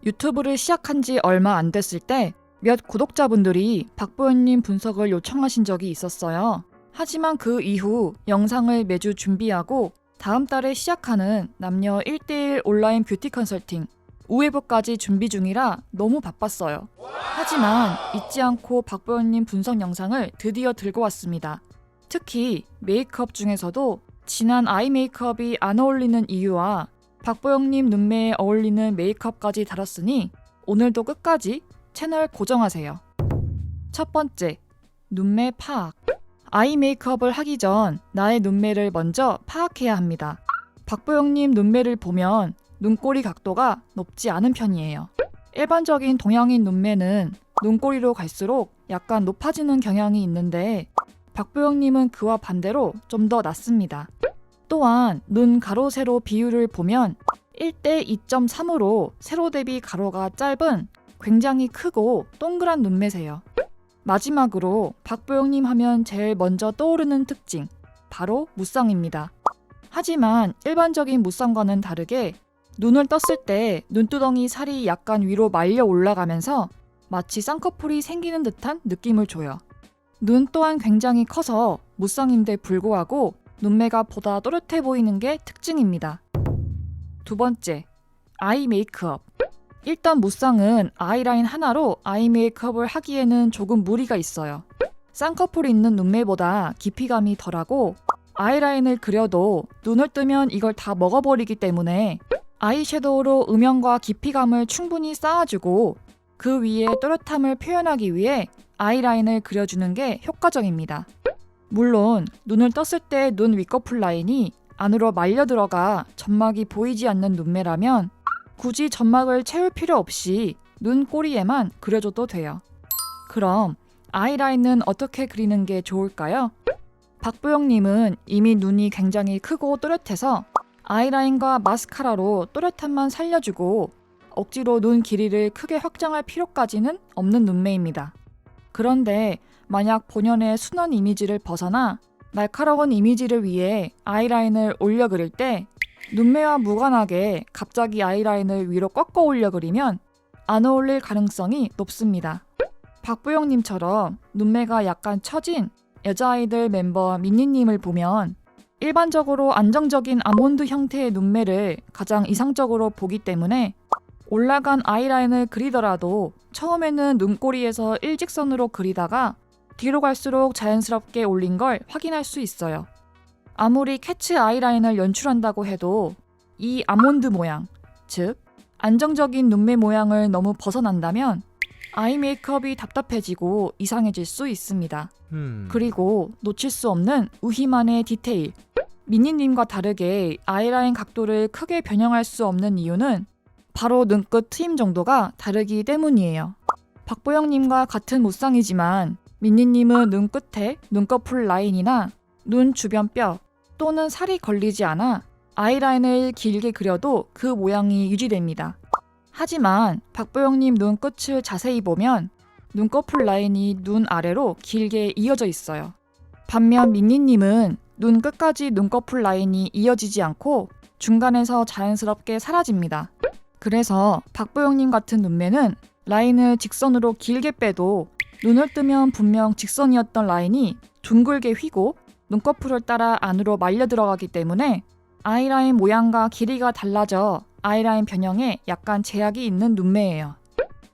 유튜브를 시작한 지 얼마 안 됐을 때 몇 구독자분들이 박보영님 분석을 요청하신 적이 있었어요. 하지만 그 이후 영상을 매주 준비하고 다음 달에 시작하는 남녀 1대1 온라인 뷰티 컨설팅 우회부까지 준비 중이라 너무 바빴어요. 하지만 잊지 않고 박보영님 분석 영상을 드디어 들고 왔습니다. 특히 메이크업 중에서도 진한 아이 메이크업이 안 어울리는 이유와 박보영님 눈매에 어울리는 메이크업까지 다뤘으니 오늘도 끝까지 채널 고정하세요. 첫 번째, 눈매 파악. 아이 메이크업을 하기 전 나의 눈매를 먼저 파악해야 합니다. 박보영님 눈매를 보면 눈꼬리 각도가 높지 않은 편이에요. 일반적인 동양인 눈매는 눈꼬리로 갈수록 약간 높아지는 경향이 있는데 박보영님은 그와 반대로 좀 더 낮습니다. 또한 눈 가로 세로 비율을 보면 1대 2.3으로 세로 대비 가로가 짧은 굉장히 크고 동그란 눈매세요. 마지막으로 박보영님 하면 제일 먼저 떠오르는 특징, 바로 무쌍입니다. 하지만 일반적인 무쌍과는 다르게 눈을 떴을 때 눈두덩이 살이 약간 위로 말려 올라가면서 마치 쌍꺼풀이 생기는 듯한 느낌을 줘요. 눈 또한 굉장히 커서 무쌍인데 불구하고 눈매가 보다 또렷해 보이는 게 특징입니다. 두 번째, 아이 메이크업. 일단 무쌍은 아이라인 하나로 아이 메이크업을 하기에는 조금 무리가 있어요. 쌍꺼풀이 있는 눈매보다 깊이감이 덜하고 아이라인을 그려도 눈을 뜨면 이걸 다 먹어버리기 때문에 아이섀도우로 음영과 깊이감을 충분히 쌓아주고 그 위에 또렷함을 표현하기 위해 아이라인을 그려주는 게 효과적입니다. 물론 눈을 떴을 때 눈 윗꺼풀 라인이 안으로 말려 들어가 점막이 보이지 않는 눈매라면 굳이 점막을 채울 필요 없이 눈 꼬리에만 그려줘도 돼요. 그럼 아이라인은 어떻게 그리는 게 좋을까요? 박보영님은 이미 눈이 굉장히 크고 또렷해서 아이라인과 마스카라로 또렷함만 살려주고 억지로 눈 길이를 크게 확장할 필요까지는 없는 눈매입니다. 그런데 만약 본연의 순한 이미지를 벗어나 날카로운 이미지를 위해 아이라인을 올려 그릴 때 눈매와 무관하게 갑자기 아이라인을 위로 꺾어 올려 그리면 안 어울릴 가능성이 높습니다. 박보영님처럼 눈매가 약간 처진 여자아이들 멤버 민니님을 보면 일반적으로 안정적인 아몬드 형태의 눈매를 가장 이상적으로 보기 때문에 올라간 아이라인을 그리더라도 처음에는 눈꼬리에서 일직선으로 그리다가 뒤로 갈수록 자연스럽게 올린 걸 확인할 수 있어요. 아무리 캐치 아이라인을 연출한다고 해도 이 아몬드 모양, 즉 안정적인 눈매 모양을 너무 벗어난다면 아이 메이크업이 답답해지고 이상해질 수 있습니다. 그리고 놓칠 수 없는 우희만의 디테일. 미니님과 다르게 아이라인 각도를 크게 변형할 수 없는 이유는 바로 눈끝 트임 정도가 다르기 때문이에요. 박보영님과 같은 무쌍이지만 미니님은 눈끝에 눈꺼풀 라인이나 눈 주변 뼈 또는 살이 걸리지 않아 아이라인을 길게 그려도 그 모양이 유지됩니다. 하지만 박보영님 눈끝을 자세히 보면 눈꺼풀 라인이 눈 아래로 길게 이어져 있어요. 반면 민니님은 눈 끝까지 눈꺼풀 라인이 이어지지 않고 중간에서 자연스럽게 사라집니다. 그래서 박보영님 같은 눈매는 라인을 직선으로 길게 빼도 눈을 뜨면 분명 직선이었던 라인이 둥글게 휘고 눈꺼풀을 따라 안으로 말려 들어가기 때문에 아이라인 모양과 길이가 달라져 아이라인 변형에 약간 제약이 있는 눈매예요.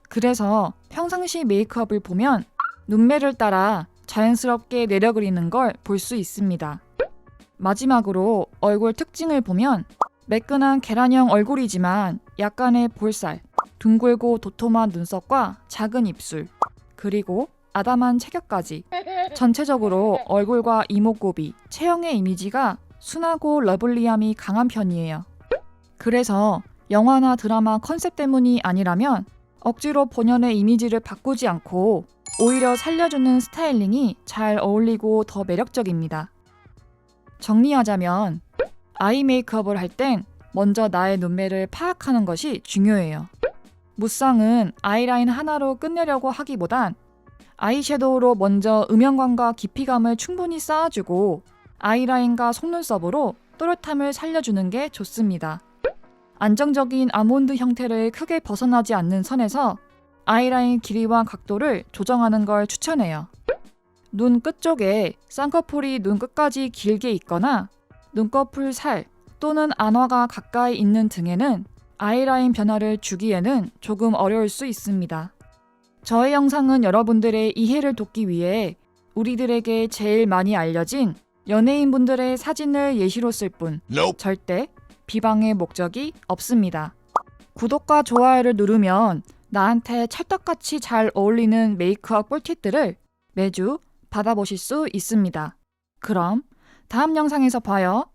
그래서 평상시 메이크업을 보면 눈매를 따라 자연스럽게 내려 그리는 걸 볼 수 있습니다. 마지막으로 얼굴 특징을 보면 매끈한 계란형 얼굴이지만 약간의 볼살, 둥글고 도톰한 눈썹과 작은 입술, 그리고 아담한 체격까지 전체적으로 얼굴과 이목구비, 체형의 이미지가 순하고 러블리함이 강한 편이에요. 그래서 영화나 드라마 컨셉 때문이 아니라면 억지로 본연의 이미지를 바꾸지 않고 오히려 살려주는 스타일링이 잘 어울리고 더 매력적입니다. 정리하자면 아이 메이크업을 할 땐 먼저 나의 눈매를 파악하는 것이 중요해요. 무쌍은 아이라인 하나로 끝내려고 하기보단 아이섀도우로 먼저 음영감과 깊이감을 충분히 쌓아주고 아이라인과 속눈썹으로 또렷함을 살려주는 게 좋습니다. 안정적인 아몬드 형태를 크게 벗어나지 않는 선에서 아이라인 길이와 각도를 조정하는 걸 추천해요. 눈 끝쪽에 쌍꺼풀이 눈 끝까지 길게 있거나 눈꺼풀 살 또는 안화가 가까이 있는 등에는 아이라인 변화를 주기에는 조금 어려울 수 있습니다. 저의 영상은 여러분들의 이해를 돕기 위해 우리들에게 제일 많이 알려진 연예인분들의 사진을 예시로 쓸 뿐 절대 비방의 목적이 없습니다. 구독과 좋아요를 누르면 나한테 찰떡같이 잘 어울리는 메이크업 꿀팁들을 매주 받아보실 수 있습니다. 그럼 다음 영상에서 봐요.